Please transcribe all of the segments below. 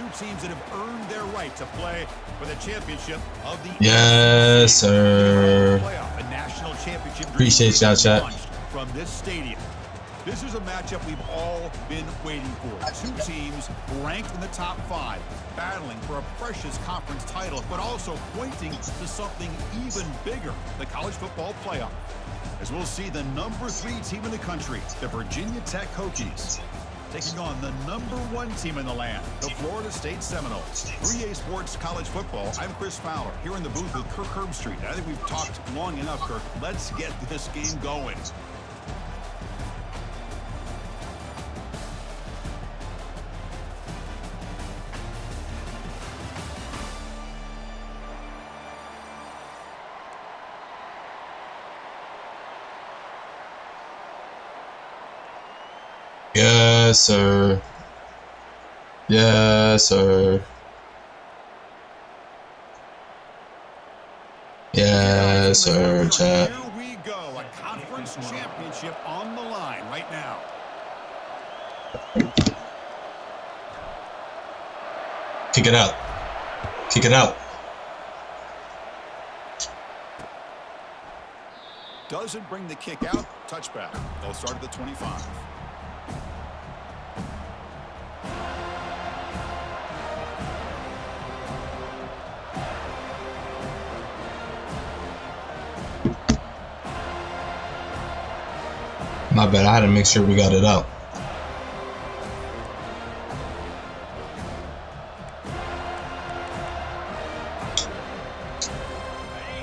two teams that have earned their right to play for the championship of the Yes, sir. playoff, a national championship. Appreciate y'all, chat. From this stadium. This is a matchup we've all been waiting for. Two teams ranked in the top 5, battling for a precious conference title, but also pointing to something even bigger, the college football playoff. As we'll see the number 3 team in the country, the Virginia Tech Hokies, taking on the number 1 team in the land, the Florida State Seminoles. 3A Sports College Football, I'm Chris Fowler, here in the booth with Kirk Herbstreit. I think we've talked long enough, Kirk. Let's get this game going. Yes, sir. Yes, sir. Yes, sir, chat. Here we go. A conference championship on the line right now. Kick it out. Kick it out. Doesn't bring the kick out. Touchback. They'll start at the 25. My bad. I had to make sure we got it out.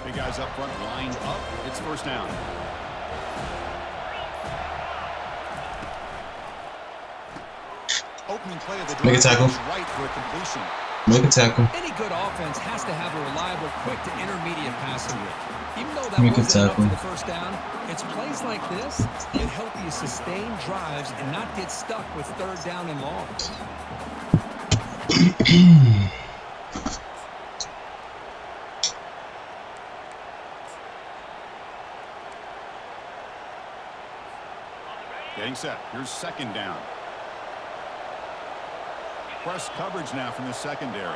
Big guys up front, lined up. It's first down. Opening play of the drive. Make a tackle. Right for a completion. Make a tackle. Any good offense has to have a reliable, quick to intermediate passing game. Even though that Make a wasn't enough for tackle. the first down, it's plays like this that help you sustain drives and not get stuck with third down and long. Getting set. Here's second down. Press coverage now from the secondary.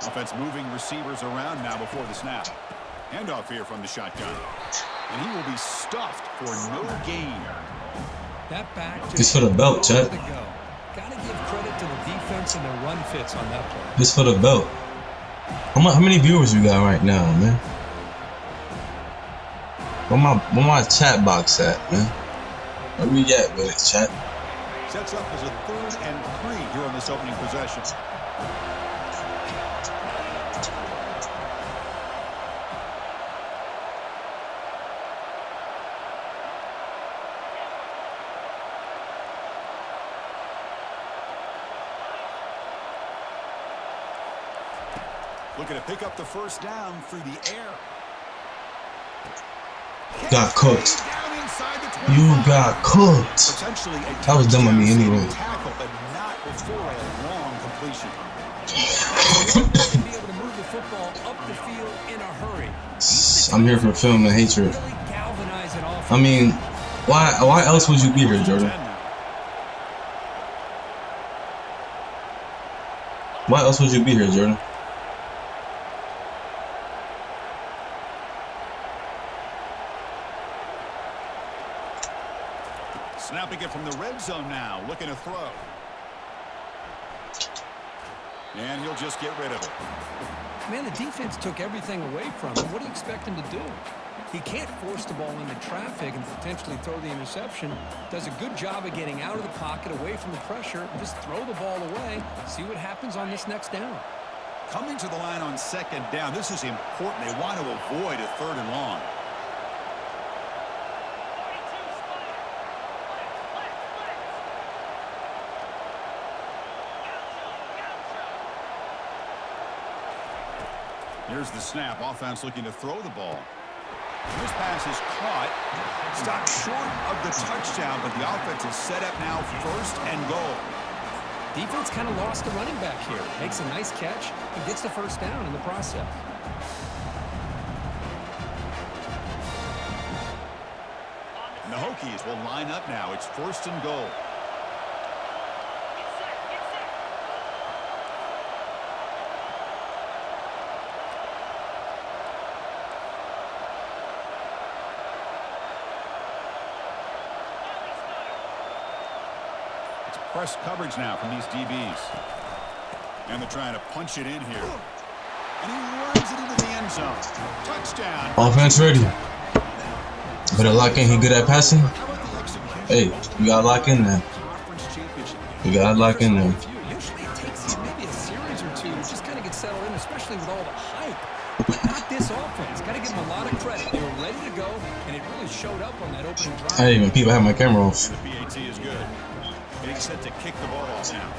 Offense moving receivers around now before the snap. Handoff here from the shotgun. And he will be stuffed for no gain. That back Just for the belt, Chad. Gotta give credit to the defense and the run fits on that play. Just for the belt. How many viewers we got right now, man? Where my chat box at, man? Where we at with it, chat? Sets up as a 3rd and 3 here on this opening possession. Looking to pick up the first down through the air. Got cooked. You got cooked. That was dumb of me anyway. Tackle, but not before a long completion. Be able to move the football up the field in a hurry. I'm here for film and hatred. I mean, why else would you be here, Jordan? Why else would you be here, Jordan? Snapping it from the red zone now, looking to throw. And he'll just get rid of it. Man, the defense took everything away from him. What do you expect him to do? He can't force the ball into traffic and potentially throw the interception. Does a good job of getting out of the pocket, away from the pressure, and just throw the ball away. See what happens on this next down. Coming to the line on second down, this is important. They want to avoid a 3rd and long. Here's the snap. Offense looking to throw the ball. This pass is caught. Stopped short of the touchdown, but the offense is set up now 1st and goal. Defense kind of lost the running back here. Makes a nice catch and gets the first down in the process. And the Hokies will line up now. It's 1st and goal. press coverage now from these DBs. And they're trying to punch it in here. And he runs it into the end zone. Touchdown. Offense ready. Better lock in. He good at passing. Hey, you gotta lock in there. You gotta lock in there. Usually it takes maybe a series or two to just kind of get settled in, especially with all the hype. But not this offense. Got to give them a lot of credit. They were ready to go, and it really showed up on that opening drive. I didn't even peep. I had my camera off. The PAT is good. Getting set to kick the ball off now.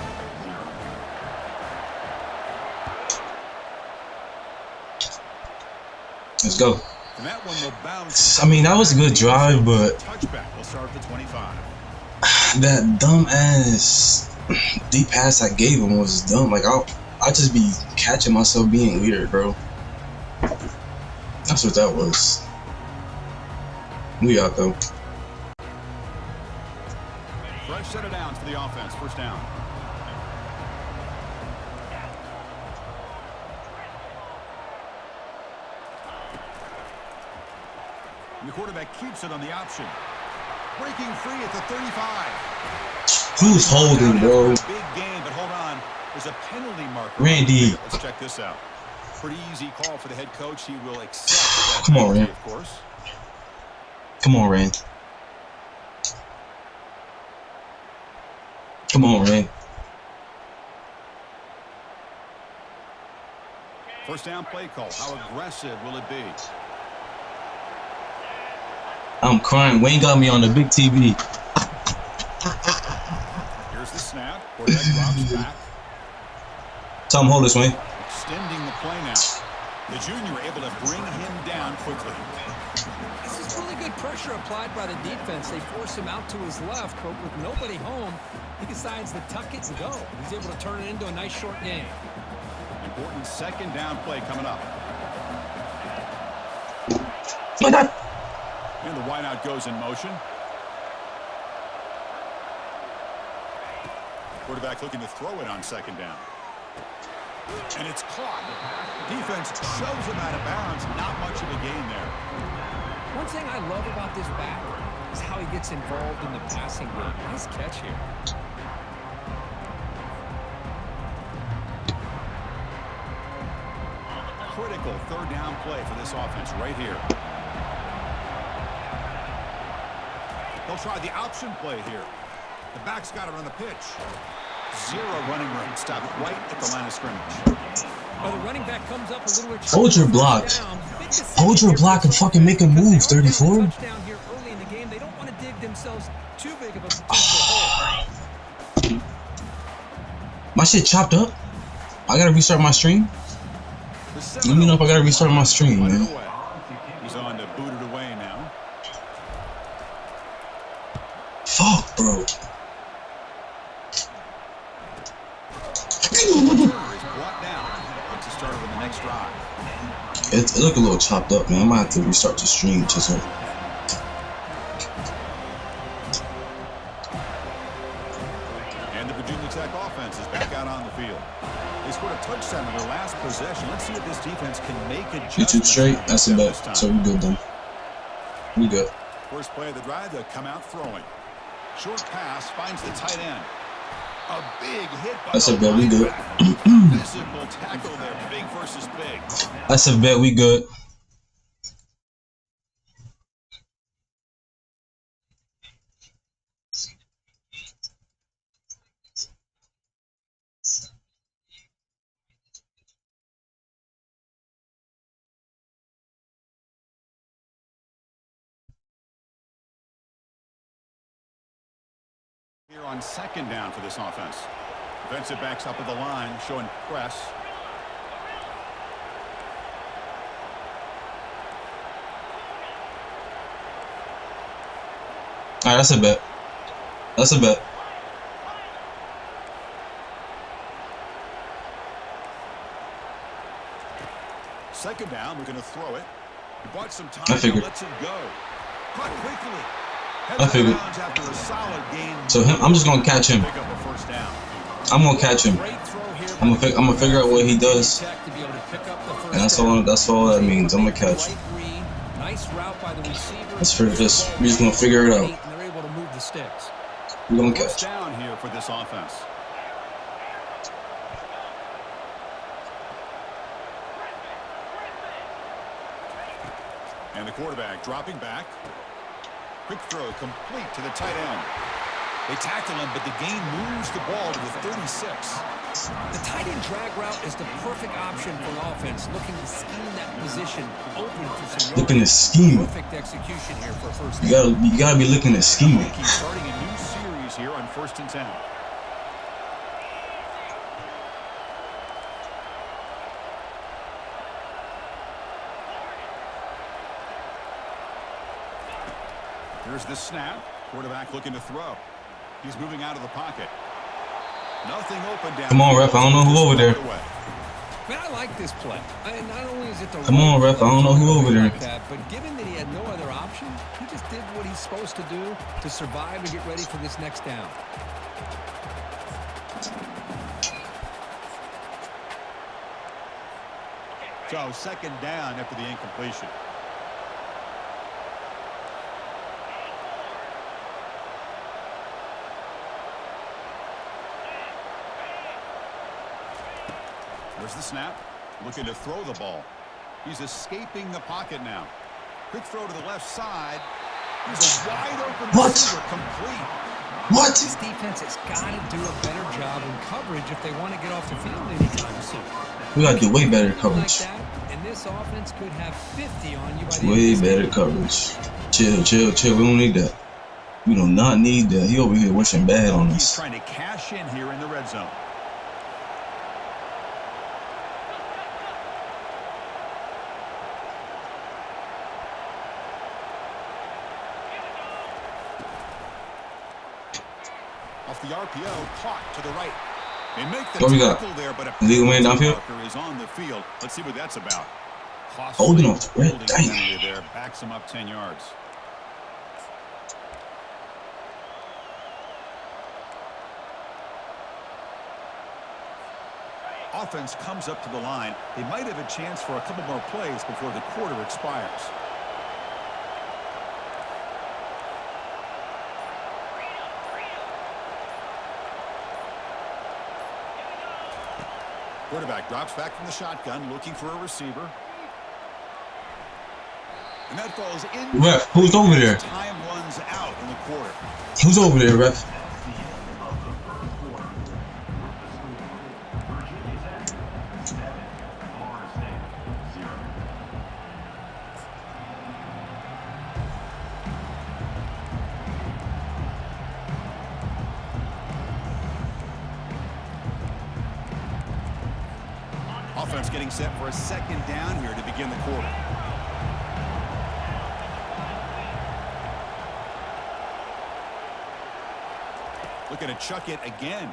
Let's go. And that one will bounce. I mean, that was a good drive, but Touchback will start at the 25. that dumb ass deep pass I gave him was dumb. Like I just be catching myself being weird, bro. That's what that was. We out though. Fresh set of downs for the offense. First down. And the quarterback keeps it on the option. Breaking free at the 35. Who's holding, bro? Big game, but hold on. There's a penalty marker. Randy. Let's check this out. Pretty easy call for the head coach. He will accept that. Come on, Rand. Of course. Come on, Rand. Come on, Rand. First down play call. How aggressive will it be? I'm crying. Wayne got me on the big TV. Here's the snap. Quarterback drops back. Tell him hold this, Wayne. Extending the play now. The junior able to bring him down quickly. This is really good pressure applied by the defense. They force him out to his left, but with nobody home, he decides to tuck it and go. He's able to turn it into a nice short game. Important second down play coming up. And the wideout goes in motion. Quarterback looking to throw it on second down. And it's caught. Defense shoves him out of bounds. Not much of a gain there. One thing I love about this back is how he gets involved in the passing game. Nice catch here. Critical third down play for this offense right here. They'll try the option play here. The back's got it on the pitch. Zero running room. Stop right at the line of scrimmage. Well, the running back comes up a little bit. Hold your block. Hold your block and fucking make a move, 34. Touchdown here early in the game. They don't want to dig themselves too big of a potential hole. My shit chopped up. I gotta restart my stream. Let me know if I gotta restart my stream, man. He's on to boot it away now. Fuck, bro. It look a little chopped up, man. I might have to restart the stream to some. And the Virginia Tech offense is back out on the field. They scored a touchdown in their last possession. Let's see if this defense can make adjustments. 2 straight. That's a bet. So we good then. We good. First play of the drive, they'll come out throwing. Short pass finds the tight end. A big hit by That's a bet. We good. physical tackle there. Big versus big. That's a bet. We good. Here on second down for this offense. Defensive backs up at the line, showing press. All right, that's a bet. That's a bet. Second down, we're going to throw it. He bought some time. I figured. Lets it go. Caught quickly. I figured. So I'm just gonna catch him. I'm gonna catch him. I'm gonna figure out what he does, and that's all that means. I'm gonna catch him. Nice route by the receiver. Let's figure this. We're just gonna figure it out. They're able to move the sticks. We're gonna First catch. down here for this offense. And the quarterback dropping back. Quick throw complete to the tight end. They tackle him, but the gain moves the ball to the 36. The tight end drag route is the perfect option for an offense looking to scheme that position open for some Looking yards. at scheming. Perfect execution here for first You down. gotta be looking at scheming. He's starting a new series here on 1st and 10. Here's the snap. Quarterback looking to throw. He's moving out of the pocket. Nothing open down. Come on, ref. I don't know who over there. Man, I like this play. Not only is it the Come on, ref. I don't know who over there. like that, but given that he had no other option, he just did what he's supposed to do to survive and get ready for this next down. So 2nd down after the incompletion. There's the snap. Looking to throw the ball. He's escaping the pocket now. Quick throw to the left side. Here's a wide open receiver complete. What? This defense has got to do a better job in coverage if they want to get off the field anytime soon. We gotta do way better Like coverage. that, and this offense could have 50 on you by the end Way of this better game. coverage. Chill. We don't need that. We do not need that. He over here wishing bad on He's us. trying to cash in here in the red zone. Off the RPO, caught to the right. They make the What we got? tackle there, but a Legal man penalty downfield? marker is on the field. Let's see what that's about. Holding off the red. Holding Dang. penalty there, backs him up 10 yards. Offense comes up to the line. They might have a chance for a couple more plays before the quarter expires. Quarterback drops back from the shotgun, looking for a receiver. And that falls in. Ref, who's over there? Time runs out in the quarter. Who's over there, ref? Offense getting set for a 2nd down here to begin the quarter. Looking to chuck it again.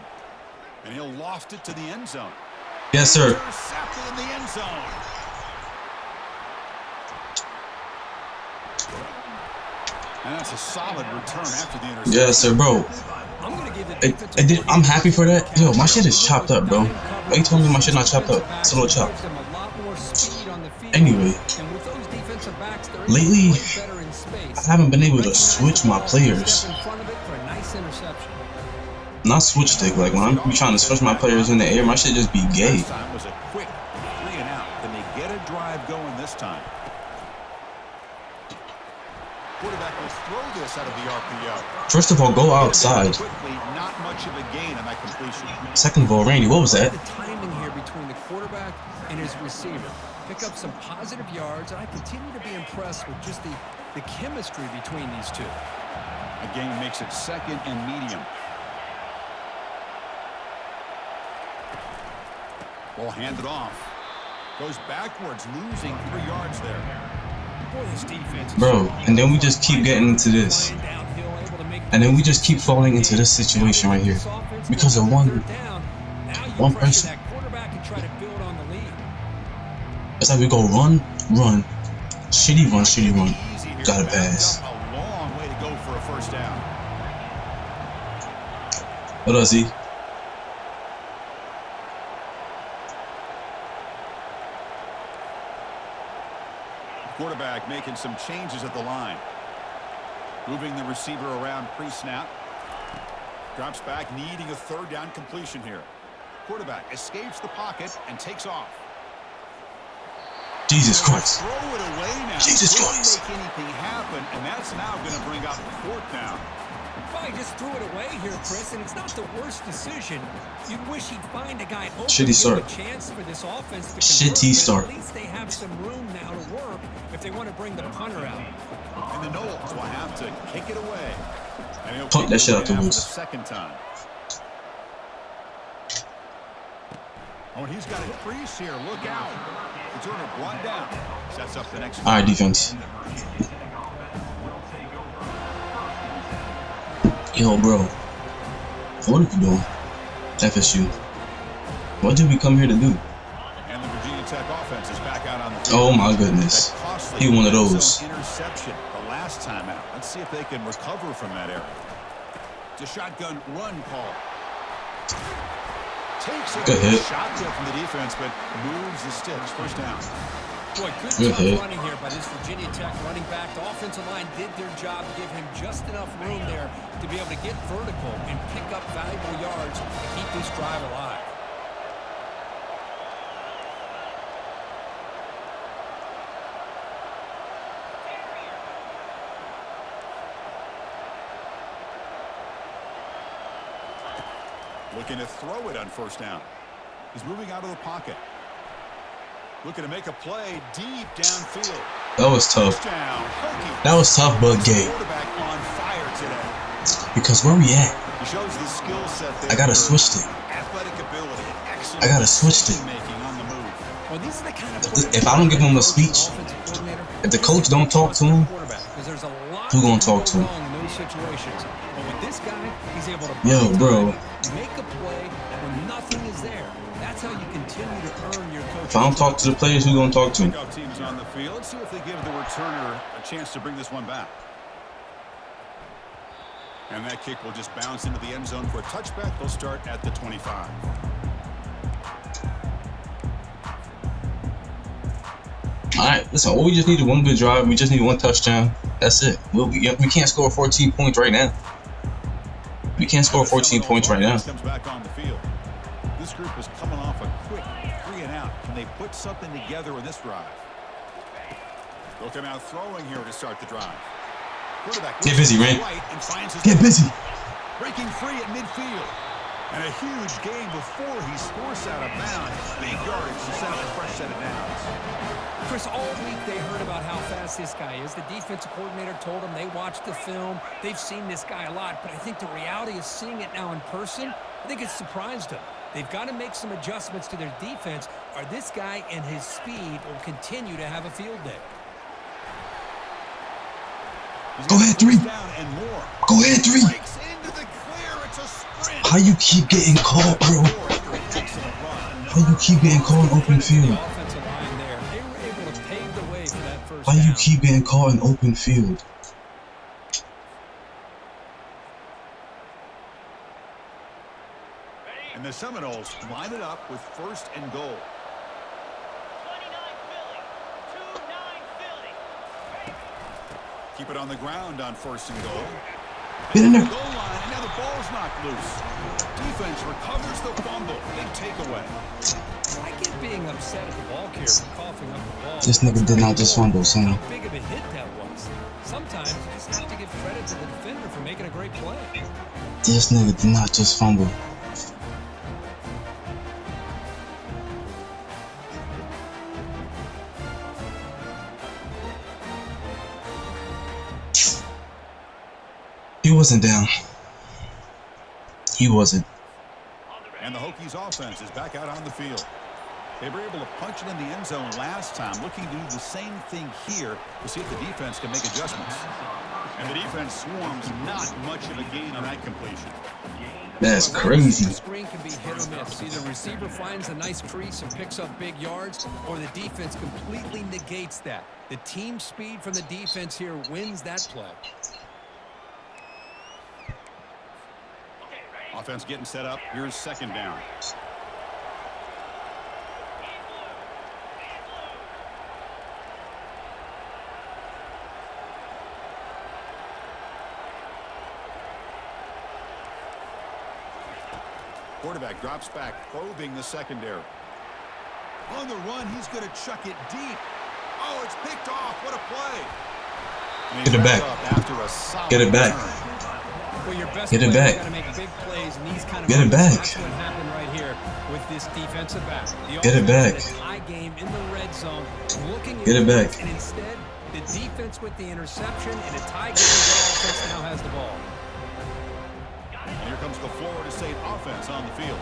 And he'll loft it to the end zone. Yes, sir. Intercepted in the end zone. And that's a solid return after the interception. Yes, sir, bro. I'm gonna give the I'm happy for that. Yo, my shit is chopped up, bro. Why you telling me my shit not chopped up? It's a little chopped. Anyway, lately, I haven't been able to switch my players. Not switch stick. Like when I'm trying to switch my players in the air, my shit just be gay. Last time was a quick 3 and out. Can they get a drive going this time? Quarterback will throw this out of the RPO. First of all, go outside. Quickly, not much of a gain on that completion. Second of all, Randy, what was that? The timing here between the quarterback and his receiver. Pick up some positive yards, and I continue to be impressed with just the chemistry between these two. Again, makes it 2nd and medium. Ball handed off. Goes backwards, losing 3 yards there. Boy, this defense is Bro, and then we just keep getting into this. And then we just keep falling into this situation right here. Because of one person. It's like we go run. Shitty run. Gotta pass. A long way to go for a first down. What does he? Quarterback making some changes at the line. Moving the receiver around pre-snap. Drops back, needing a third down completion here. Quarterback escapes the pocket and takes off. Jesus Christ. Throw it away now. Jesus Christ. Make anything happen, and that's now going to bring up fourth down. Well, he just threw it away here, Chris, and it's not the worst decision. You'd wish he'd find a guy open, Shitty start. give him a chance for this offense to Shitty convert, start. but at least they have some room now to work if they want to bring the punter out. And the Knowles will have to kick it away. And he'll Punt that shit out the the woods. second time. Oh, and he's got a crease here. Look out. Returner brought down. Sets up the next. All right, defense. Yo, bro. What are you doing? FSU. What did we come here to do? And the Virginia Tech offense is back out on the field. Oh my goodness. He one of those. Interception the last time out. Let's see if they can recover from that error. It's a shotgun run call. Takes a good hit. Shot there from the defense, but moves the sticks. First down. Boy, good Good job hit. running here by this Virginia Tech running back. The offensive line did their job to give him just enough room there to be able to get vertical and pick up valuable yards to keep this drive alive. Looking to throw it on first down. He's moving out of the pocket. Looking to make a play deep downfield. That was tough. Touchdown, Hokie. That was tough, but gay. Quarterback on fire today. Because where we at? He shows the skill set there. I gotta for switch it. athletic ability and excellent I gotta switch it. making on the move. Well, these are the kind of If I don't give him a speech, if the coach don't talk to him, who gonna talk to him? Yo, bro. Make a play when nothing is there. That's how you continue to earn your coach. If I don't talk to the players, who gonna talk to him? Kickoff teams on the field. Let's see if they give the returner a chance to bring this one back. And that kick will just bounce into the end zone for a touchback. They'll start at the 25. All right, listen. We just needed one good drive. We just need one touchdown. That's it. We can't score 14 points right now. We can't score 14 points right now. Comes back on the field. This group is coming off a quick 3-and-out. Can they put something together in this drive? They'll come out throwing here to start the drive. Get busy, Ray. Get busy. Breaking free at midfield. And a huge gain before he's forced out of bounds. Big yardage to set up a fresh set of downs. Chris, all week they heard about how fast this guy is. The defensive coordinator told them they watched the film. They've seen this guy a lot, but I think the reality is seeing it now in person, I think it's surprised them. They've got to make some adjustments to their defense, or this guy and his speed will continue to have a field day. Go ahead, 3. Go ahead, 3. How you keep getting caught, bro? How you keep getting caught in open field? How you keep getting caught in open field? And the Seminoles line it up with first and goal. Keep it on the ground on first and goal. Get in there. Goal line, and now the ball's knocked loose. Defense recovers the fumble. Big takeaway. I get being upset at the ball carrier for coughing up the ball. This nigga did not just fumble, son. How big of a hit that was. Sometimes you just have to give credit to the defender for making a great play. This nigga did not just fumble. He wasn't down. He wasn't. And the Hokies offense is back out on the field. They were able to punch it in the end zone last time, looking to do the same thing here to see if the defense can make adjustments. And the defense swarms, not much of a gain on that completion. That's crazy. The screen can be hit or miss. Either the receiver finds a nice crease and picks up big yards, or the defense completely negates that. The team speed from the defense here wins that play. Offense getting set up. Here's second down. Quarterback drops back, probing the secondary. On the run, he's going to chuck it deep. Oh, it's picked off. What a play. Get it back. Get it back. Well, your best Get it back. Gotta make big plays in these kind of Get it back. That's what happened right here with this defensive back. Get it back. Tie game in the red zone, looking Get it back. And instead, the defense with the interception and a tie game. The offense now has the ball. And here comes the Florida State offense on the field.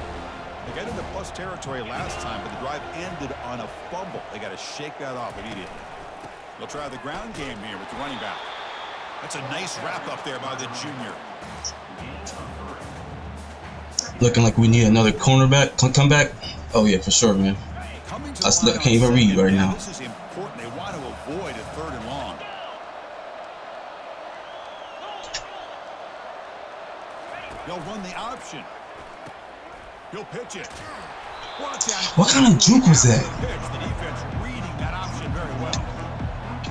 They got into plus territory last time, but the drive ended on a fumble. They got to shake that off immediately. They'll try the ground game here with the running back. That's a nice wrap up there by the junior. Looking like we need another cornerback. Come back. Oh yeah, for sure, man. I can't even read right now. This is important. They want to avoid a 3rd and long. They'll run the option. He'll pitch it. What kind of juke was that? The defense reading that option very well.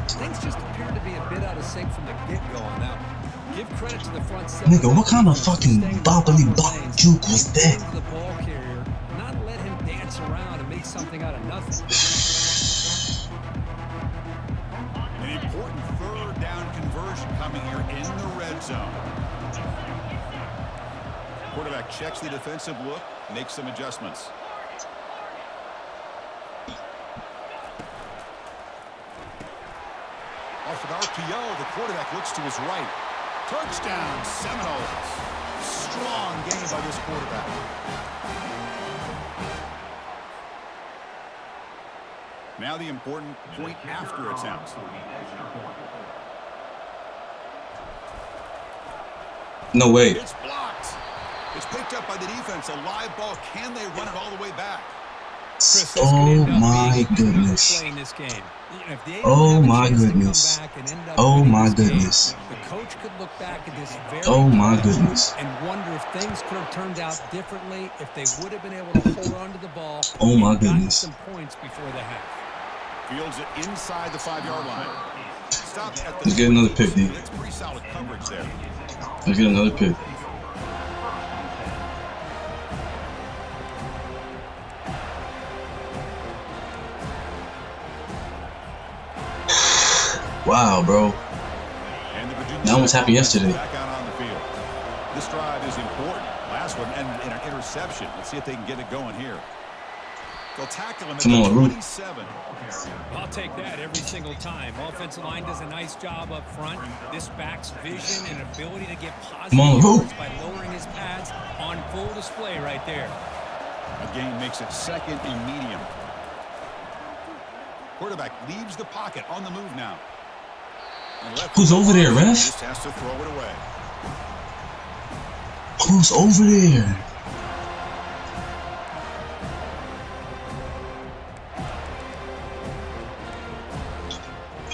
Things just appear to be a bit out of sync from the get-go on that one. Give credit to the front seven. Nigga, what kind of fucking bobbly bop juke was that? The ball carrier, not let him dance around and make something out of nothing. An important 3rd down conversion coming here in the red zone. Quarterback checks the defensive look, makes some adjustments. Off an RPO, the quarterback looks to his right. Touchdown, Seminoles. Strong game by this quarterback. Now the important point after attempt. No way. It's blocked. It's picked up by the defense. A live ball. Can they run it all the way back? Chris, Oh my goodness. Oh my goodness. Oh my goodness. The coach could look back at this very Oh my goodness. and wonder if things could have turned out differently if they would have been able to hold on to the ball. Oh my and gotten goodness. some points before the half. Fields it inside the 5-yard line. Stop at the Let's get another pick, D. That's pretty solid coverage there. Let's get another pick. Wow, bro. That was happened yesterday. Back out on the field. This drive is important. Last one and an interception. Let's see if they can get it going here. They'll tackle him at Come on, 27. I'll take that every single time. Offensive line does a nice job up front. This back's vision and ability to get positive yards by lowering his pads on full display right there. A gain makes it 2nd and medium. Quarterback leaves the pocket on the move now. Who's over there, ref? Just has to throw it away. Who's over there?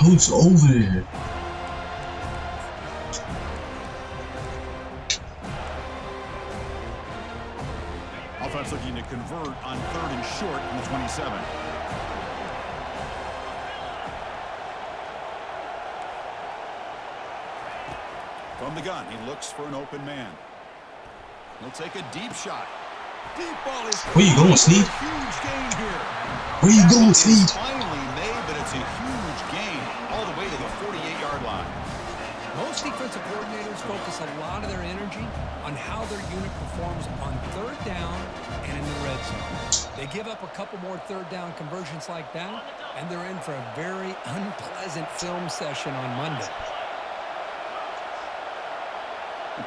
Who's over there? Offense looking to convert on 3rd and short from the 27. From the gun, he looks for an open man. He'll take a deep shot. Deep ball is Where you going, Steve? Huge gain here. Where you going, Steve? Finally made, but it's a huge gain all the way to the 48-yard line. Most defensive coordinators focus a lot of their energy on how their unit performs on 3rd down and in the red zone. They give up a couple more 3rd down conversions like that, and they're in for a very unpleasant film session on Monday.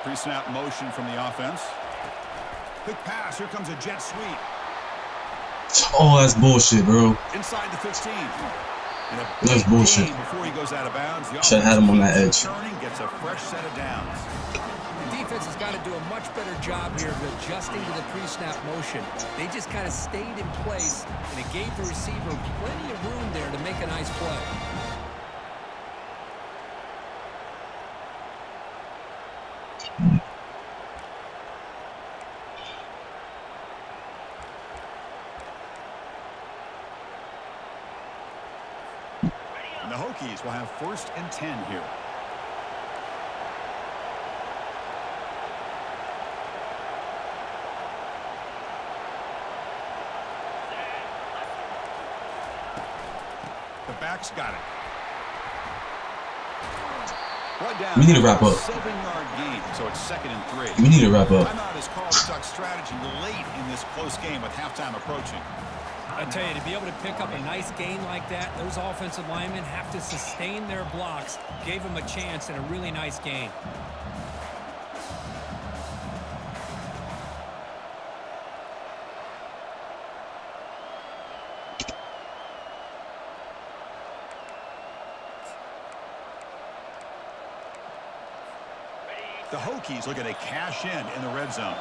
Pre-snap motion from the offense. Quick pass. Here comes a jet sweep. Oh, that's bullshit, bro. Inside the 15. That's bullshit. Before he goes out of bounds, Should have had him on that edge. Gets a fresh set of downs. The defense has got to do a much better job here of adjusting to the pre-snap motion. They just kind of stayed in place, and it gave the receiver plenty of room there to make a nice play. And the Hokies will have 1st and 10 here. The back's got it. We need to wrap up. 7-yard gain, so it's 2nd and 3. We need to wrap up. Timeout has called the Ducks strategy late in this close game with halftime approaching. I tell you, to be able to pick up a nice gain like that, those offensive linemen have to sustain their blocks. Gave them a chance and a really nice gain. The Hokies looking to cash in the red zone.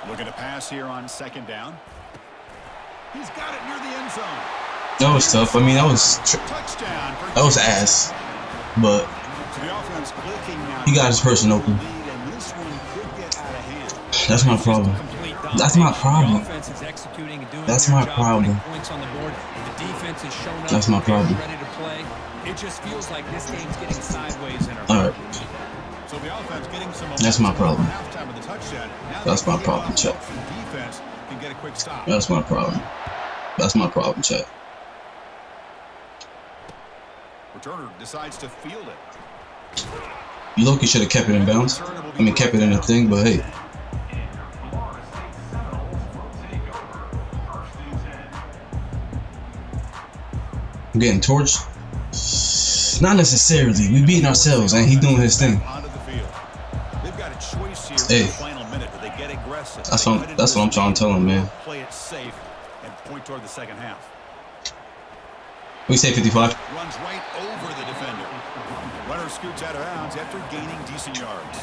Looking to pass here on 2nd down. He's got it near the end zone. That was tough. I mean, that was ass. But he got his person open. That's my problem. That's my problem. That's my problem. That's my problem. It just feels like this game's getting sideways in our All right. So the offense getting some That's my problem. halftime of the touchdown. That's my problem, Chuck. Defense can get a quick stop. That's my problem. That's my problem, Chuck. Returner decides to field it. You look, you should have kept it in bounds. I mean, kept it in the thing, but hey. I'm getting torched. Not necessarily. We beating ourselves, and he doing his thing. Hey, that's what I'm trying to tell him, man. Play it safe and point toward the second half. We say 55. Runs right over the defender. Runner scoots out of bounds after gaining decent yards.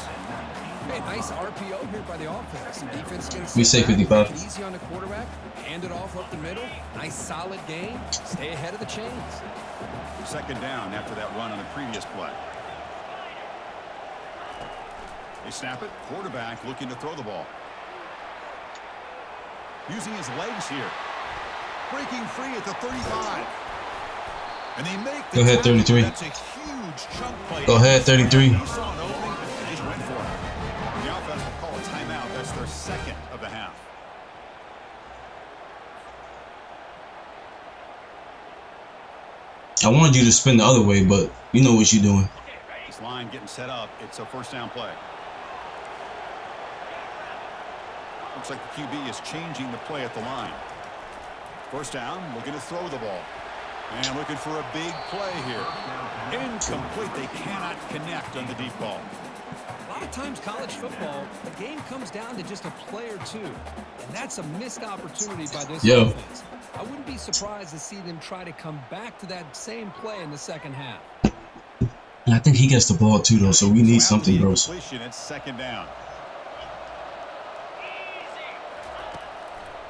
Hey, nice RPO here by the offense. The defense gets We say 55. easy on the quarterback. Hand it off up the middle. Nice solid game. Stay ahead of the chains. 2nd down after that run on the previous play. They snap it. Quarterback looking to throw the ball. Using his legs here. Breaking free at the 35. And they make the Go ahead, 33. That's a huge chunk play. Go ahead, 33. He saw an opening and just went for it. The offense will call a timeout. That's their 2nd of the half. I wanted you to spin the other way, but you know what you're doing. This line getting set up. It's a 1st down play. Looks like the QB is changing the play at the line. 1st down, looking to throw the ball. And looking for a big play here. Incomplete. They cannot connect on the deep ball. A lot of times college football, the game comes down to just a play or two. And that's a missed opportunity by this offense. I wouldn't be surprised to see them try to come back to that same play in the second half. And I think he gets the ball too, though, so we need something, bros. It's 2nd down.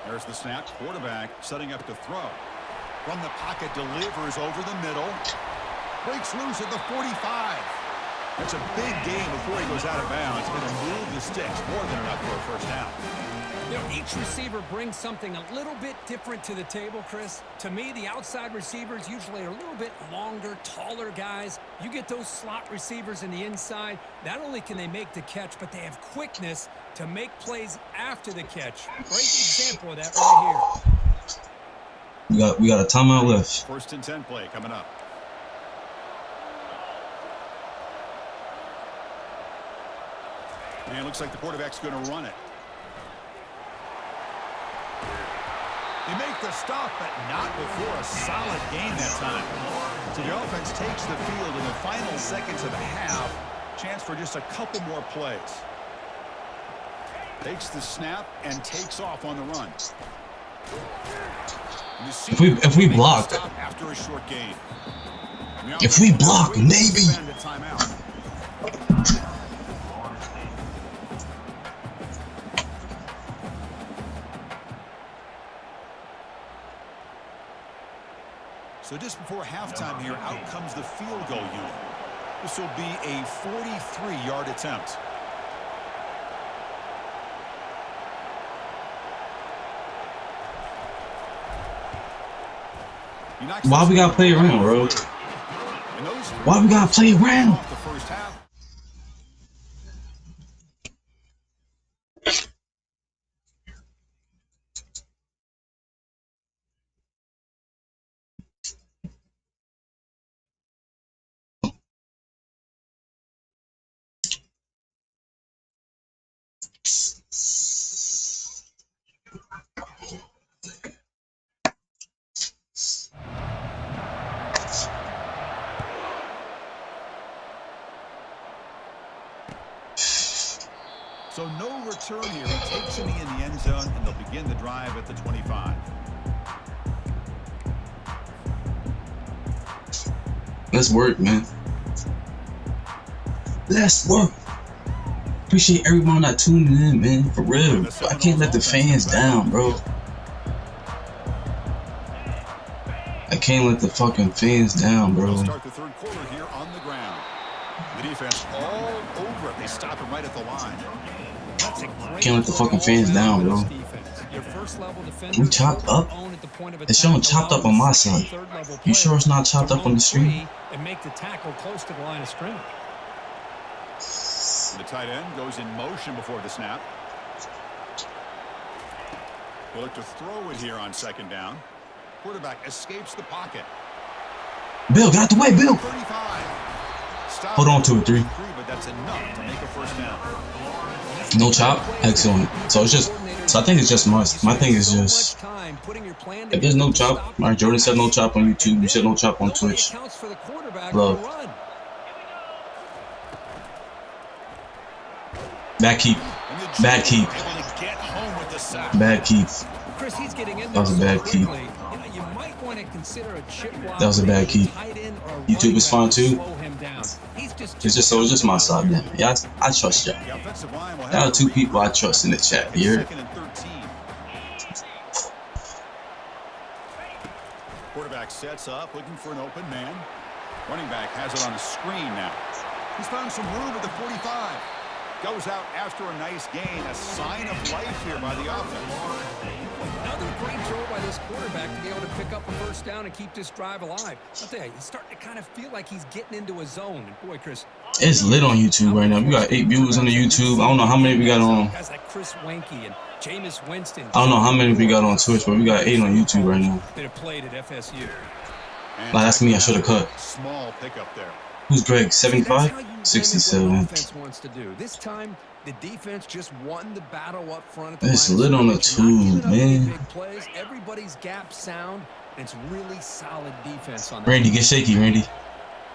There's the snap. Quarterback setting up to throw. From the pocket, delivers over the middle. Breaks loose at the 45. It's a big game before he goes out of bounds. Going to move the sticks. More than enough for a 1st down. You know, each receiver brings something a little bit different to the table, Chris. To me, the outside receivers usually are a little bit longer, taller guys. You get those slot receivers in the inside. Not only can they make the catch, but they have quickness to make plays after the catch. Great example of that right here. We got a timeout left. 1st and 10 play coming up. And it looks like the quarterback's going to run it. They make the stop, but not before a solid gain that time. So the offense takes the field in the final seconds of the half. Chance for just a couple more plays. Takes the snap and takes off on the run. If we block, after a short gain. If we block, maybe. So just before halftime here, out comes the field goal unit. This will be a 43-yard attempt. Why we gotta play around, bro? Why we gotta play around? So no return here. He takes a knee in the end zone, and they'll begin the drive at the 25. Let's work, man. Let's work. Appreciate everyone that tuning in, man. For real. I can't let the fans down, bro. I can't let the fucking fans down, bro. Start the third quarter here on the ground. The defense all over it. They stop him right at the line. Can't let the fucking fans down, bro. We chopped up? It's showing chopped up on my side. You sure it's not chopped up on the stream? And make the tackle close to the line of scrimmage. The tight end goes in motion before the snap. We'll look to throw it here on second down. Quarterback escapes the pocket. Bill, get out the way, Bill. 35. Hold on to it, 3. But that's enough to make a first down. No chop? Excellent. So it's just, so I think it's just must. My thing is just, if there's no chop, Mark Jordan said no chop on YouTube, you said no chop on Twitch. Love. Bad keep. Bad keep. Bad keep. That was a bad keep. That was a bad keep. YouTube is fine too. It's just my side, man. Yeah, I trust y'all. Y'all are 2 people I trust in the chat. You heard? Quarterback sets up, looking for an open man. Running back has it on the screen now. He's found some room at the 45. Goes out after a nice gain. A sign of life here by the offense. Another great throw by this quarterback to be able to pick up a first down and keep this drive alive. I'll tell you, he's starting to kind of feel like he's getting into a zone. And boy, Chris, it's lit on YouTube right now. We got 8 viewers on the YouTube. I don't know how many we got on. Guys like Chris Wenke and Jameis Winston. I don't know how many we got on Twitch, but we got 8 on YouTube right now. That have played at FSU. Like, that's me. I should have cut. Small pickup there. Who's Greg? 75? 67. Wants to do. This time, the defense just won the battle up front. It's lit on the tube, man. Big plays. Everybody's gap sound. And it's really solid defense on that. Randy, get shaky, Randy.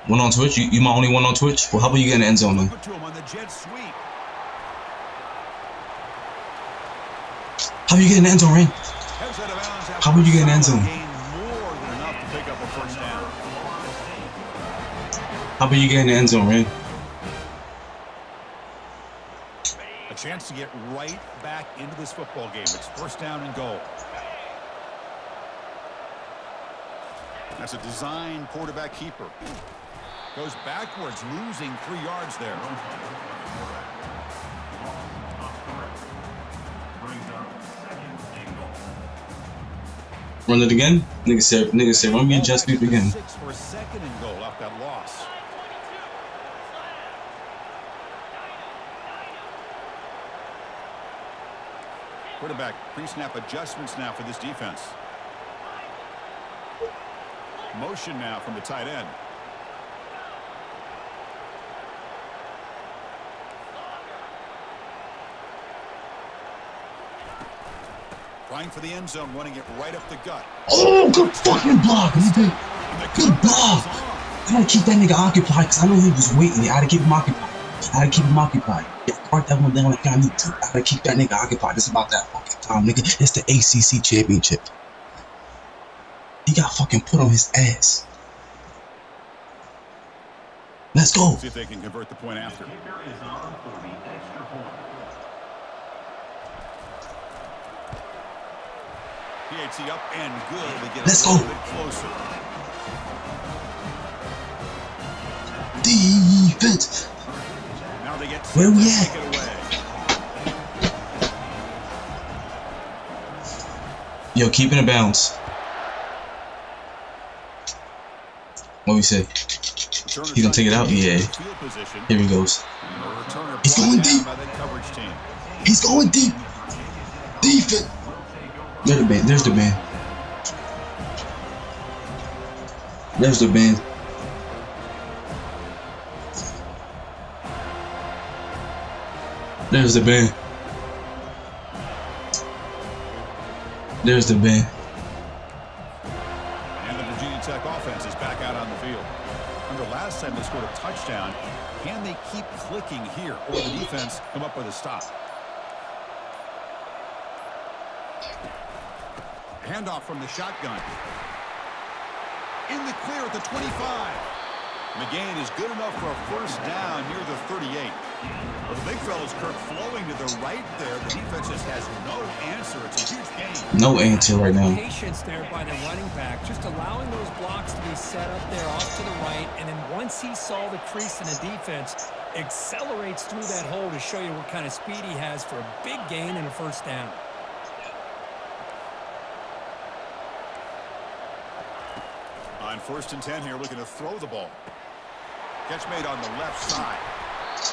One on Twitch? You my only one on Twitch? Well, how about you get in the end zone, man? How about you get in the end zone, Randy? How about you get in the end zone? How about you get in the end zone, Randy? A chance to get right back into this football game. It's first down and goal. That's a design quarterback keeper. Goes backwards, losing 3 yards there. Run it again? Nigga said, run me and just beat again. 6 for a second and goal off that loss. Quarterback pre-snap adjustments now for this defense. Motion now from the tight end. Trying for the end zone, running it right up the gut. Oh, good fucking block, nigga. Good block. I gotta keep that nigga occupied because I know he was waiting. I gotta keep him occupied. Yeah, mark that one down like I need to. I gotta keep that nigga occupied. It's about that fucking time, nigga. It's the ACC championship. He got fucking put on his ass. Let's go. See if they can convert the point after. PHC up and good. They get Let's a go. little bit closer. Defense. Now they get where we take at? it away. Yo, keep it in bounds. What we say? He gonna take it out? Yeah. Here he goes. He's going deep. He's going deep. Defense. There's the band. There's the band. There's the band. There's the band. There's the bin. And the Virginia Tech offense is back out on the field. Remember last time they scored a touchdown. Can they keep clicking here, or the defense come up with a stop? Handoff from the shotgun. In the clear at the 25. McGain is good enough for a first down near the 38. Well, the big fella's Kirk flowing to the right there. The defense just has no answer. It's a huge gain. No answer right now. Patience there by the running back, just allowing those blocks to be set up there off to the right, and then once he saw the crease in the defense, accelerates through that hole to show you what kind of speed he has for a big gain and a first down. On 1st and 10 here, looking to throw the ball. Catch made on the left side.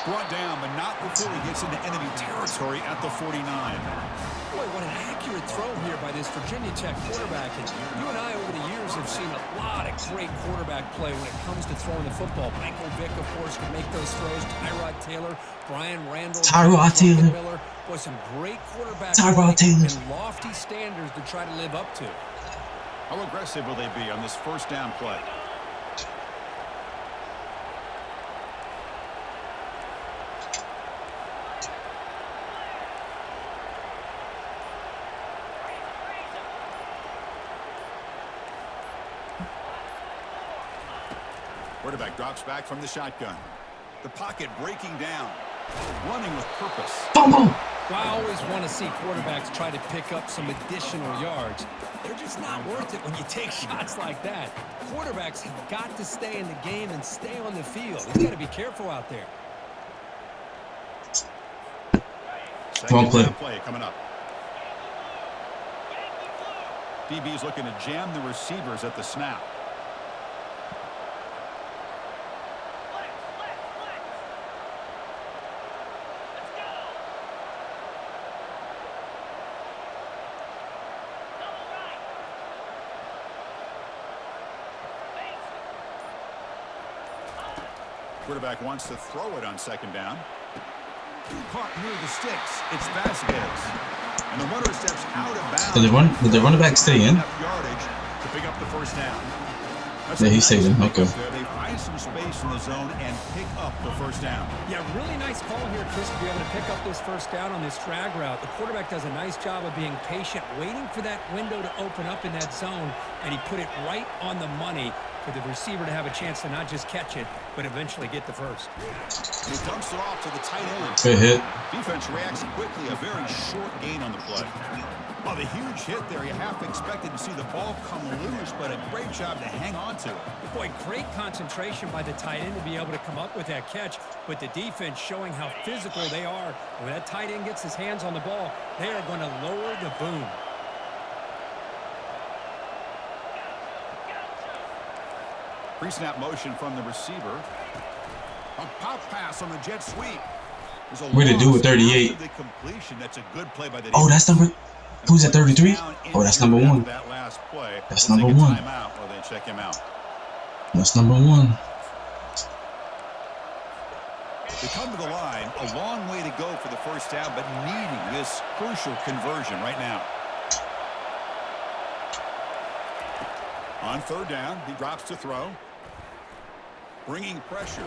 Brought down, but not before he gets into enemy territory at the 49. Boy, what an accurate throw here by this Virginia Tech quarterback. And you and I, over the years, have seen a lot of great quarterback play when it comes to throwing the football. Michael Vick, of course, can make those throws. Tyrod Taylor, Brian Randall, Tyrod Taylor. Miller. Boy, some great quarterback Tyrod Taylor. and lofty standards to try to live up to. How aggressive will they be on this first down play? Quarterback drops back from the shotgun. The pocket breaking down. Running with purpose. Fumble. Well, I always want to see quarterbacks try to pick up some additional yards. They're just not worth it when you take shots like that. Quarterbacks have got to stay in the game and stay on the field. He's got to be careful out there. Wrong play. Play coming up. DB's looking to jam the receivers at the snap. Quarterback wants to throw it on 2nd down. Caught near the sticks. It's Vasquez. And the runner steps out of bounds. Did the running back stay in? Yardage to pick up the first down. Yeah, he stayed in. Okay. They find some space in the zone and pick up the first down. Yeah, really nice call here, Chris, to be able to pick up this first down on this drag route. The quarterback does a nice job of being patient, waiting for that window to open up in that zone, and he put it right on the money for the receiver to have a chance to not just catch it, but eventually get the first. He dumps it off to the tight end. Good hit. Defense reacts quickly, a very short gain on the play. Oh, the huge hit there. You half expected to see the ball come loose, but a great job to hang on to it. Boy, great concentration by the tight end to be able to come up with that catch, but the defense showing how physical they are. When that tight end gets his hands on the ball, they are going to lower the boom. Pre-snap motion from the receiver. A pop pass on the jet sweep. What did they do with 38? That's a good play by the Oh, that's number. Who's at 33? Oh, that's number 1. That's number 1. Or they check him out. That's number 1. They come to the line, a long way to go for the first down, but needing this crucial conversion right now. On 3rd down, he drops to throw. Bringing pressure.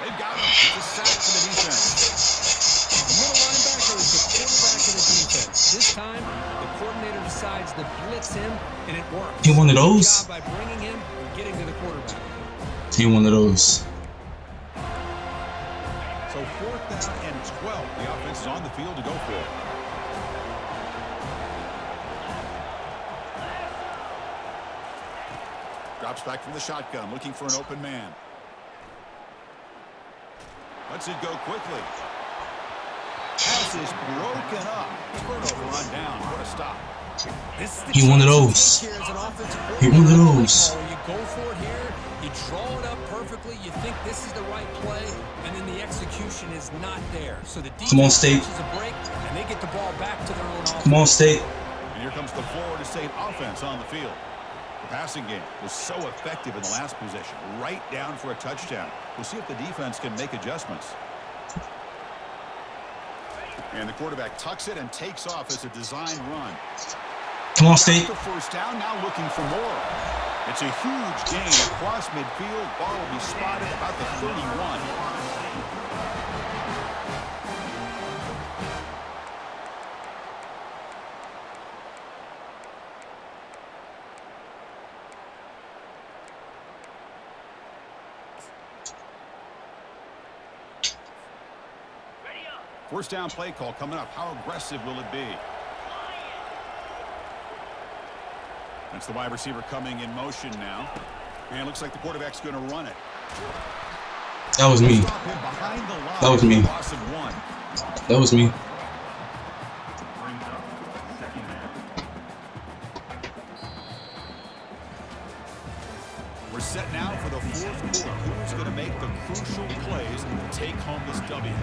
They've got him. It's a sack for the defense. The middle linebacker is the quarterback of the defense. This time, the coordinator decides to blitz him, and it works. He one of those. By bringing him and getting to the quarterback. He one of those. So 4th down and 12. The offense is on the field to go for it. Drops back from the shotgun, looking for an open man. Lets it go quickly. Pass is broken up. Turnover on down. What a stop. He one of those. He one of those. You go for it here. You draw it up perfectly. You think this is the right play, and then the execution is not there. So the defense Come on, State. catches a break, and they get the ball back to their own offense. Come on, State. And here comes the Florida State offense on the field. The passing game was so effective in the last possession, right down for a touchdown. We'll see if the defense can make adjustments. And the quarterback tucks it and takes off as a design run. Come on, State. First down, now looking for more. It's a huge gain across midfield. Ball will be spotted about the 31. First down play call coming up. How aggressive will it be? That's the wide receiver coming in motion now. And it looks like the quarterback's going to run it. That was me. That was me. That was me. We're set now for the fourth quarter. Who's going to make the crucial plays and take home this W?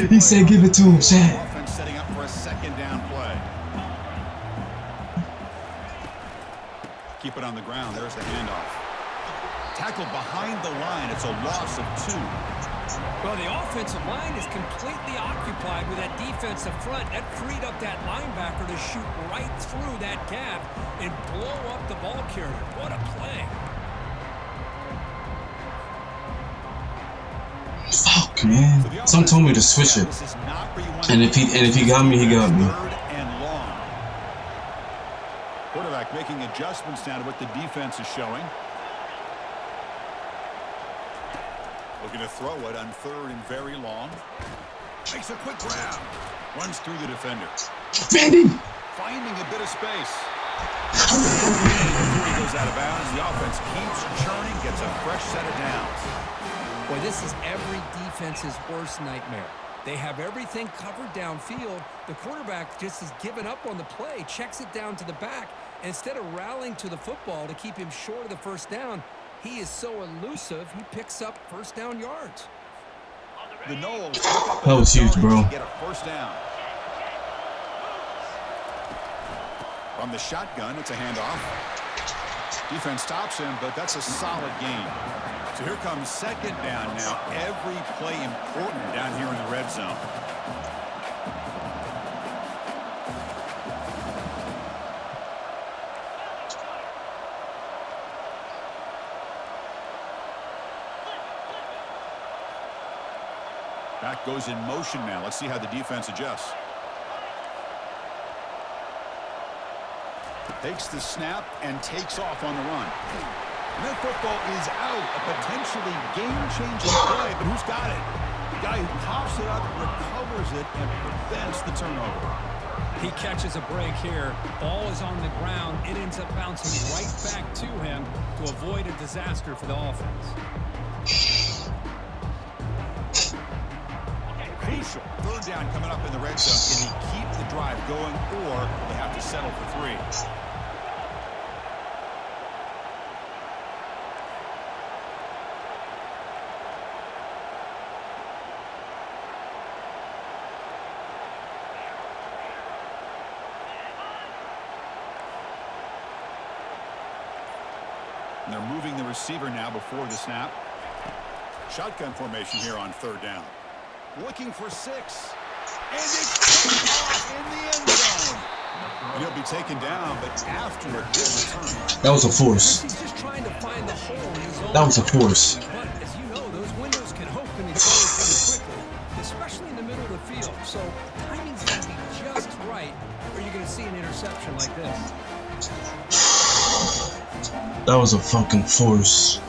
He said give it to him, Chad. Offense setting up for a second down play. Keep it on the ground. There's the handoff. Tackled behind the line. It's a loss of 2. Well, the offensive line is completely occupied with that defensive front. That freed up that linebacker to shoot right through that gap and blow up the ball carrier. What a play. Fuck, man. Some told me to switch it. And if he got me, he got me. Quarterback making adjustments now to what the defense is showing. Looking to throw it on 3rd and very long. Makes a quick grab. Runs through the defender. Finding a bit of space. Before he goes out of bounds, the offense keeps churning, gets a fresh set of downs. Boy, this is every defense's worst nightmare. They have everything covered downfield. The quarterback just has given up on the play, checks it down to the back. And instead of rallying to the football to keep him short of the first down, he is so elusive, he picks up first down yards. The Noles that was huge, bro. Get a first down. From the shotgun, it's a handoff. Defense stops him, but that's a solid gain. So here comes second down now. Every play important down here in the red zone. Back goes in motion now. Let's see how the defense adjusts. Takes the snap and takes off on the run. And that football is out. A potentially game-changing play, but who's got it? The guy who pops it up, recovers it, and prevents the turnover. He catches a break here. Ball is on the ground. It ends up bouncing right back to him to avoid a disaster for the offense. Crucial. 3rd down coming up in the red zone. Can he keep the drive going, or will they have to settle for 3? And they're moving the receiver now before the snap. Shotgun formation here on 3rd down. Looking for 6. And it's off in the end zone. And he'll be taken down, but after a good return. That was a force. He's just trying to find the hole in his own. That was a force. But as you know, those windows can open and close pretty quickly, especially in the middle of the field. So timing's got to be just right, or you're going to see an interception like this. That was a fucking force.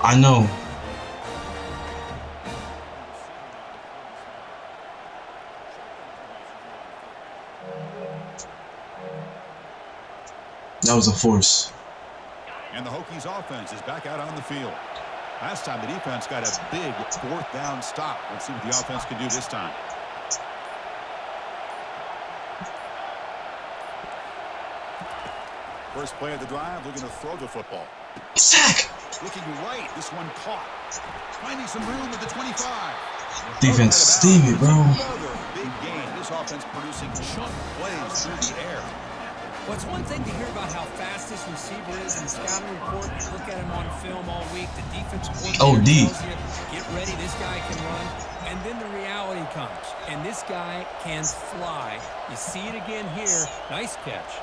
I know. That was a force. And the Hokies offense is back out on the field. Last time the defense got a big 4th down stop. Let's see what the offense can do this time. First play of the drive, looking to throw the football. Sack! Looking right, this one caught. Finding some room at the 25. Defense, steam it, bro. Another big game. This offense producing chunk plays through the air. Well, it's one thing to hear about how fast this receiver is in the scouting report. You look at him on film all week. The defensive coordinator tells you, get ready, this guy can run. And then the reality comes, and this guy can fly. You see it again here. Nice catch.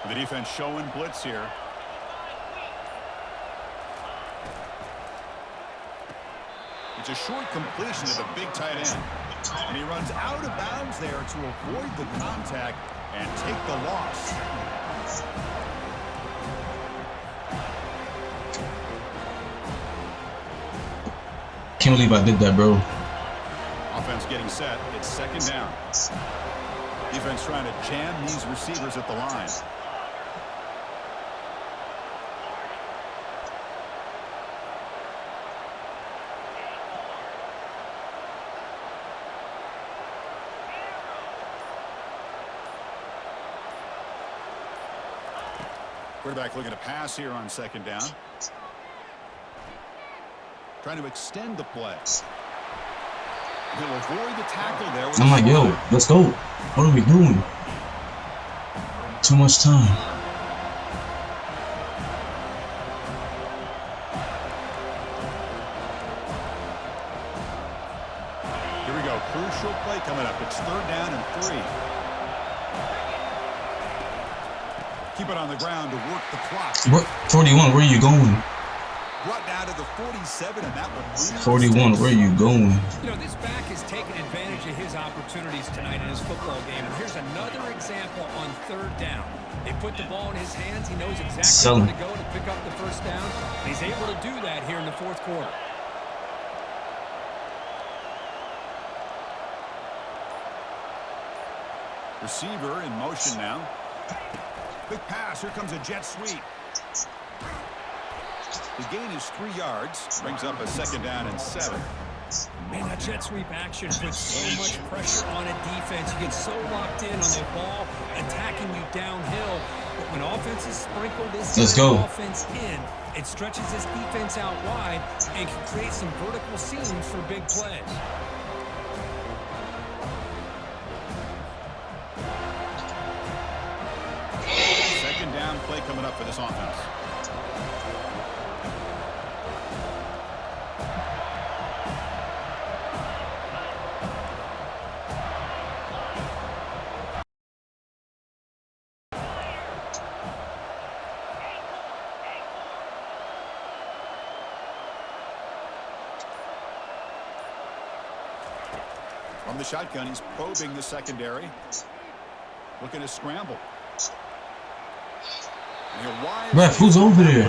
The defense showing blitz here. It's a short completion to the big tight end. And he runs out of bounds there to avoid the contact and take the loss. Can't believe I did that, bro. Offense getting set. It's second down. Defense trying to jam these receivers at the line. Quarterback looking to pass here on second down. Trying to extend the play. He'll avoid the tackle there. I'm like, yo, let's go. What are we doing? Too much time. Here we go. Crucial play coming up. It's third down and 3. Keep it on the ground to work the clock. 41, where are you going? Brought down to the 47, and that one. 41, where are you going? You know, this back is taking advantage of his opportunities tonight in his football game. And here's another example on third down. They put the ball in his hands. He knows exactly where to go to pick up the first down. And he's able to do that here in the fourth quarter. Receiver in motion now. Quick pass. Here comes a jet sweep. The gain is 3 yards. Brings up a second down and 7. Man, that jet sweep action puts so much pressure on a defense. You get so locked in on the ball attacking you downhill. But when offenses sprinkle this offense in, it stretches this defense out wide and can create some vertical seams for big plays. Second down play coming up for this offense. From the shotgun, he's probing the secondary. Looking to scramble. Ref, who's over there?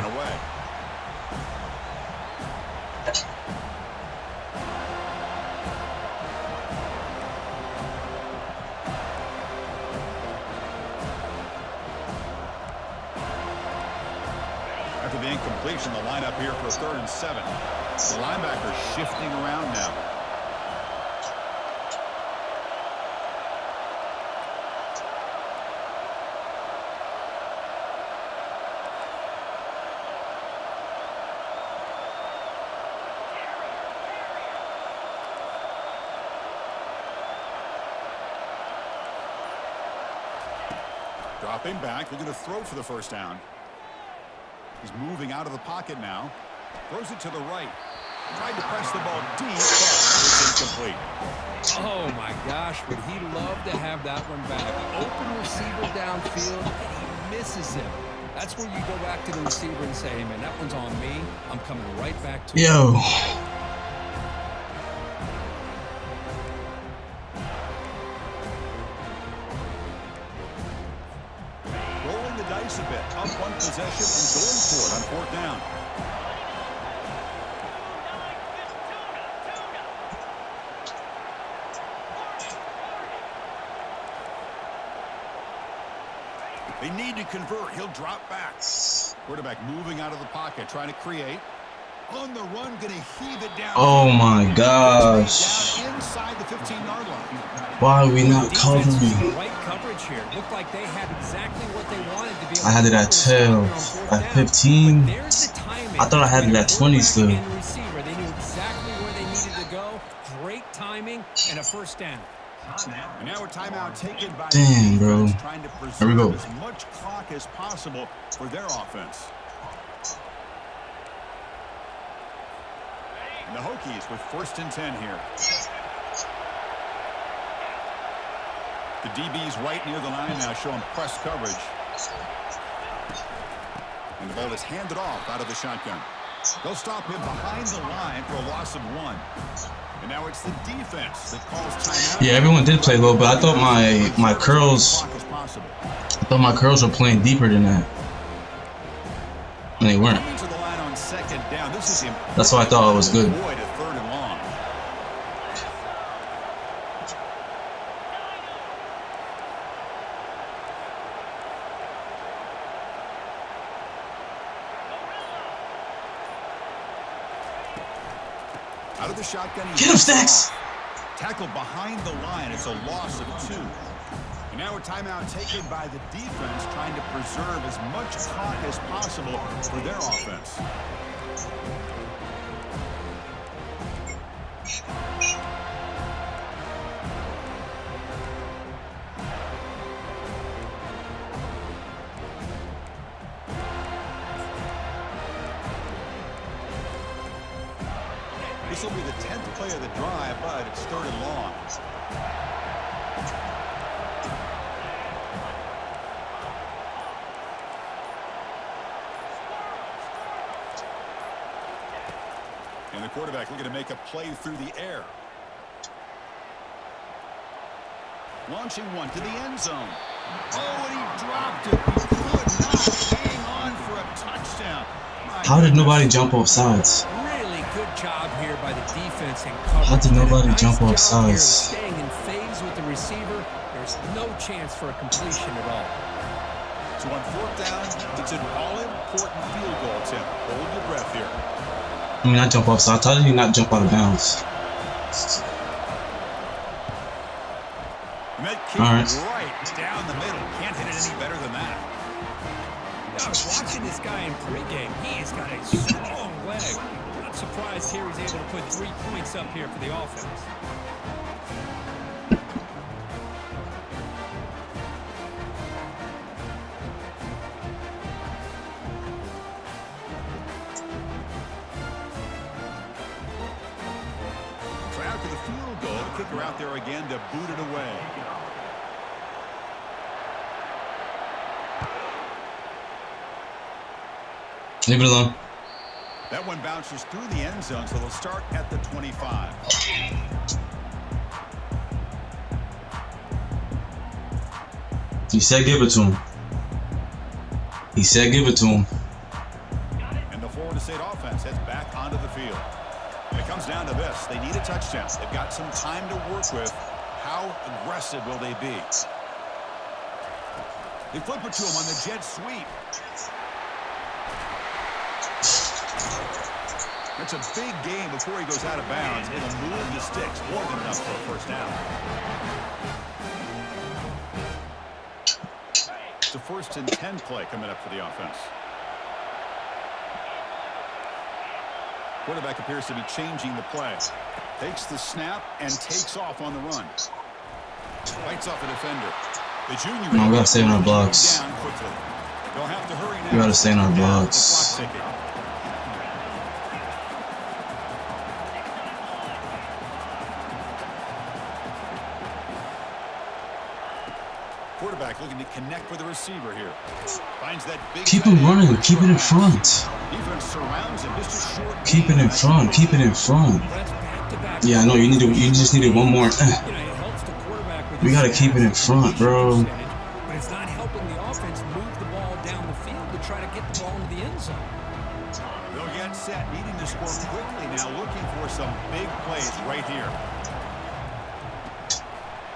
After the incompletion, the lineup here for 3rd and 7. The linebacker shifting around now. Dropping back, looking to throw for the first down. He's moving out of the pocket now. Throws it to the right. Tried to press the ball deep, but it's incomplete. Oh, my gosh, would he love to have that one back. Open receiver downfield, and he misses him. That's where you go back to the receiver and say, hey, man, that one's on me. I'm coming right back to Yo. A bit, up one possession and going for it on 4th down. They need to convert. He'll drop back. Quarterback moving out of the pocket, trying to create. On the run, going to heave it down. Oh my gosh. Inside the 15-yard line. Why are we not covering? Right coverage here. Looked like they had exactly what they wanted to be able I had it at 12, at 15. There's the timing. I thought I had it at 20 still. great timing and a first down. And now a timeout taken by Damn, bro. Trying to Here we go. preserve as much clock as possible for their offense. And the Hokies with 1st and 10 here. The DB's right near the line now, showing press coverage. And the ball is handed off out of the shotgun. They'll stop him behind the line for a loss of 1. And now it's the defense that calls timeout. Yeah, everyone did play low, but I thought my curls were playing deeper than that. And they weren't. That's why I thought it was good. Out of the shotgun, get him, Stacks! Tackled behind the line. It's a loss of 2. And now a timeout taken by the defense, trying to preserve as much clock as possible for their offense. This will be the 10th play of the drive, but it's 3rd and long. And the quarterback looking to make a play through the air. Launching one to the end zone. Oh, and he dropped it. He could not hang on for a touchdown. How did nobody jump off sides? Really good job here by the defense and coverage. How did nobody nice jump off job here sides? staying in phase with the receiver. There's no chance for a completion at all. So on 4th down, it's an all-important field goal attempt. Hold your breath here. I mean, I jump off sides. How did he not jump out of bounds? And that kick right down the middle. Can't hit it any better than that. I was watching this guy in pregame. He has got a strong leg. Not surprised here he's able to put 3 points up here for the offense. Try out for the field goal. The kicker out there again to boot it away. Leave it alone. That one bounces through the end zone, so they'll start at the 25. He said give it to him. He said give it to him. And the Florida State offense heads back onto the field. And it comes down to this. They need a touchdown. They've got some time to work with. How aggressive will they be? They flip it to him on the jet sweep. That's a big game before he goes out of bounds. It'll move the sticks. More than enough for a 1st down. It's a 1st and 10 play coming up for the offense. Quarterback appears to be changing the play. Takes the snap and takes off on the run. Fights off a defender. The junior. No, we gotta stay in our blocks. They'll have to hurry now. We gotta stay in our blocks. Quarterback looking to connect with the receiver here. Finds that big. Keep him running. Keep it in front. Defense surrounds him. Just a short. Keep it in front. Keep it in front. Yeah, I know. You just needed one more. We gotta keep it in front, bro. But it's not helping the offense move the ball down the field to try to get the ball into the end zone. They'll get set, needing to score quickly now, looking for some big plays right here.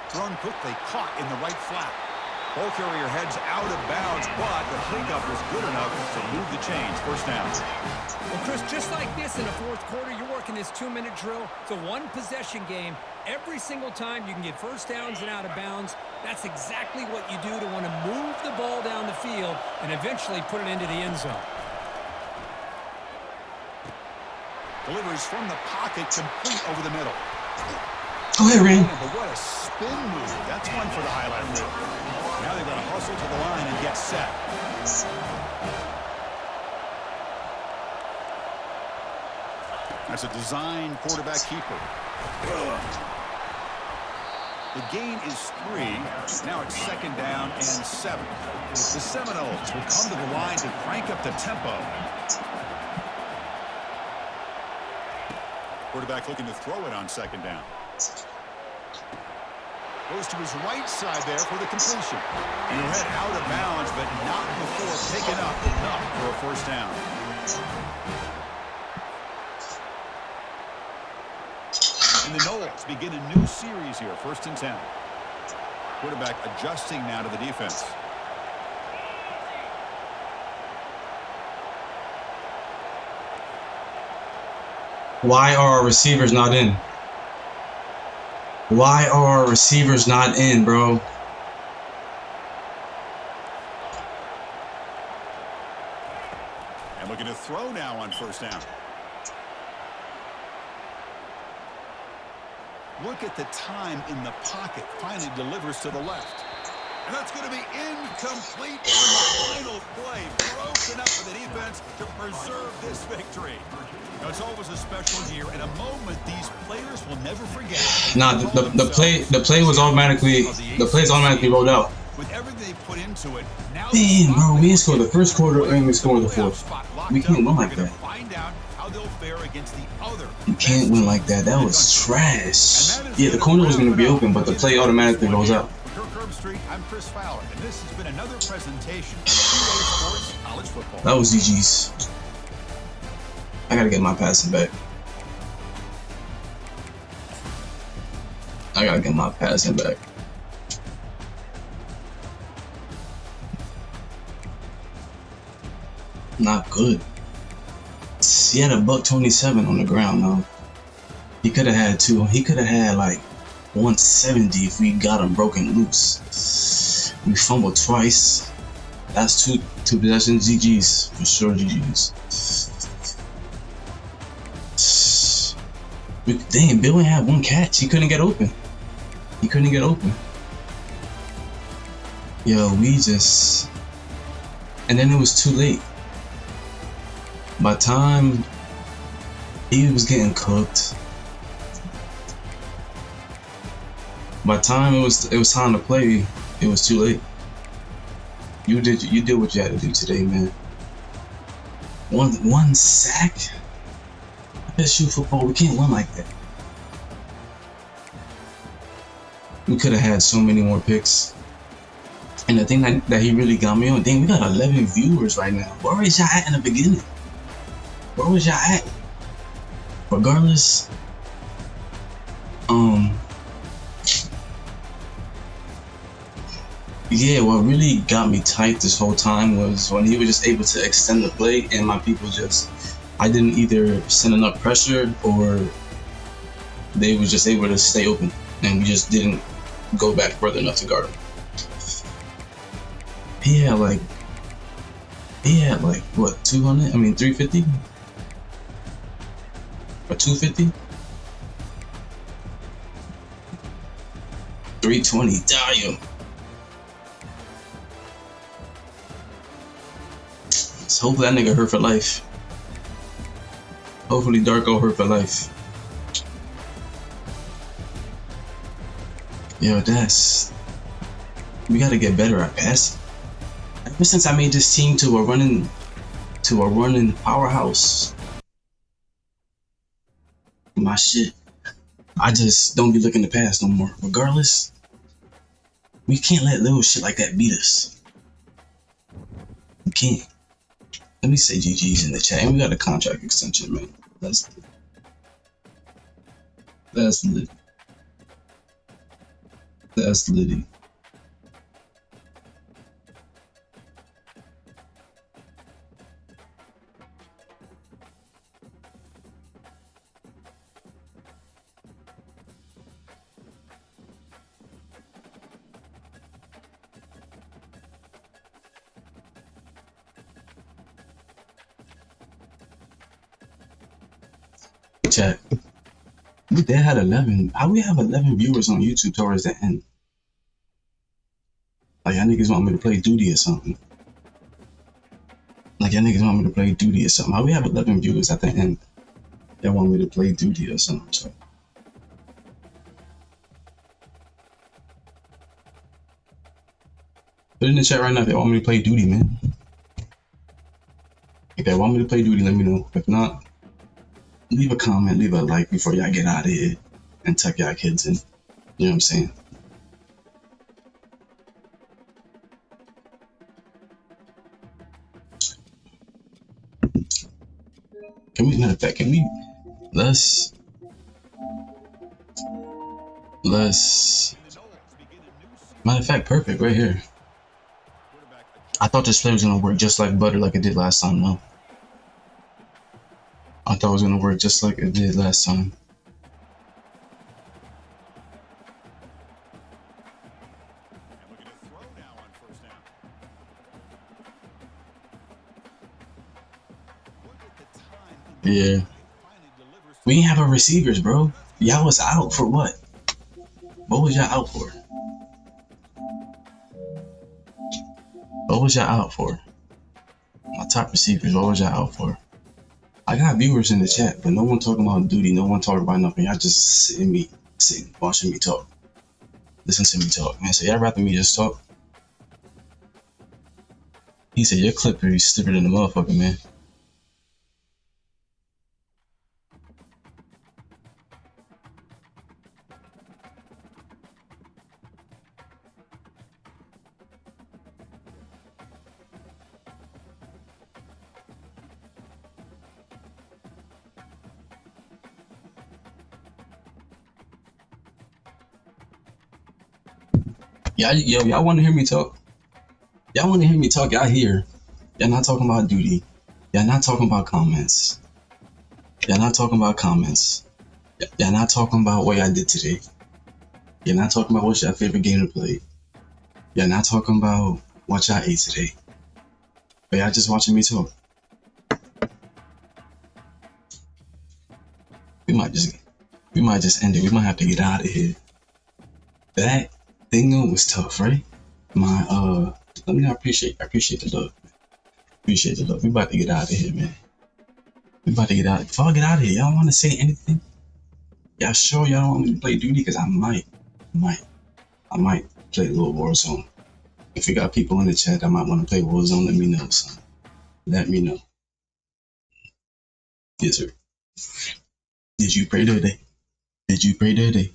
Thrown quickly, caught in the right flat. Ball carrier heads out of bounds, but the pickup was good enough to move the chains. 1st down. Well, Chris, just like this in the 4th quarter, you're working this 2-minute drill. It's a 1-possession game. Every single time you can get 1st downs and out of bounds, that's exactly what you do to want to move the ball down the field and eventually put it into the end zone. Delivers from the pocket, complete over the middle. Go ahead, Ring. But what a spin move. That's one for the highlight reel. Now they've got to hustle to the line and get set. That's a design quarterback keeper. The gain is 3. Now it's 2nd down and 7. The Seminoles will come to the line to crank up the tempo. Quarterback looking to throw it on 2nd down. Goes to his right side there for the completion. He'll head out of bounds, but not before picking up enough for a 1st down. And the Noles begin a new series here, 1st and 10. Quarterback adjusting now to the defense. Why are our receivers not in? Why are our receivers not in, bro? And looking to throw now on 1st down. Look at the time in the pocket. Finally delivers to the left. And that's going to be incomplete on the final play. Broken up for the defense to preserve this victory. Now, it's always a special year and a moment these players will never forget. Nah, the play was automatically rolled out. With everything they put into it, now Man, bro, we didn't score the 1st quarter and we scored the 4th. We can't win like that. Find out how they'll fare against the other. You can't win like that. That was trash. Yeah, the corner was going to be open, but the play automatically rolls out. I'm Chris Fowler, and this has been another presentation of Sports College Football. That was GG's. I gotta get my passing back. Not good. He had a $127 on the ground though. He could have had 2. He could have had like 170 if we got him broken loose. We fumbled twice. That's two possessions. GG's for sure. GG's. Dang, Bill ain't had 1 catch. He couldn't get open. Yo, and then it was too late. By the time he was getting cooked, by the time it was time to play, it was too late. You did what you had to do today, man. One sack. FSU football, we can't win like that. We could have had so many more picks. And the thing that he really got me on, dang, we got 11 viewers right now. Where was y'all at in the beginning? Where was y'all at? Regardless, yeah, what really got me tight this whole time was when he was just able to extend the play and my people I didn't either send enough pressure or they were just able to stay open and we just didn't go back further enough to guard him. He had like what, 200? I mean 350? Or 250? 320. Damn. So hopefully that nigga hurt for life. Hopefully Darko hurt for life. Yo, we gotta get better at passing. Ever since I made this team to a running powerhouse, my shit, I just don't be looking to pass no more. Regardless, we can't let little shit like that beat us. We can't. Let me say GG's in the chat, and we got a contract extension, man. That's lit. That's litty. Chat. We did had 11. How we have 11 viewers on YouTube towards the end? Like, y'all niggas want me to play duty or something. Like, y'all niggas want me to play duty or something. How we have 11 viewers at the end? Y'all want me to play duty or something. So. Put it in the chat right now if y'all want me to play duty, man. If y'all want me to play duty, let me know. If not, leave a comment, leave a like before y'all get out of here and tuck y'all kids in. You know what I'm saying? Can we, matter of fact, let's matter of fact, perfect right here. I thought this play was gonna work just like butter like it did last time. No, I thought it was gonna work just like it did last time. Yeah, we didn't have our receivers, bro. Y'all was out for what? What was y'all out for? What was y'all out for? My top receivers, what was y'all out for? I got viewers in the chat, but no one talking about duty, no one talking about nothing. Y'all just sitting, watching me talk. Listen to me talk, man. So y'all rather me just talk? He said, your clip is stiffer than the motherfucker, man. Y'all want to hear me talk? Y'all want to hear me talk? Y'all here. Y'all not talking about duty. Y'all not talking about comments. Y'all not talking about comments. Y'all not talking about what y'all did today. Y'all not talking about what's your favorite game to play. Y'all not talking about what y'all ate today. But y'all just watching me talk. We might just end it. We might have to get out of here. That thing was tough, right? Let me appreciate the love. Appreciate the love. We about to get out of here, man. We about to get out. Before I get out of here, y'all want to say anything? Y'all sure y'all don't want me to play duty? Cause I might play a little Warzone. If we got people in the chat that might want to play Warzone, let me know, son. Let me know. Yes, sir. Did you pray today? Did you pray today?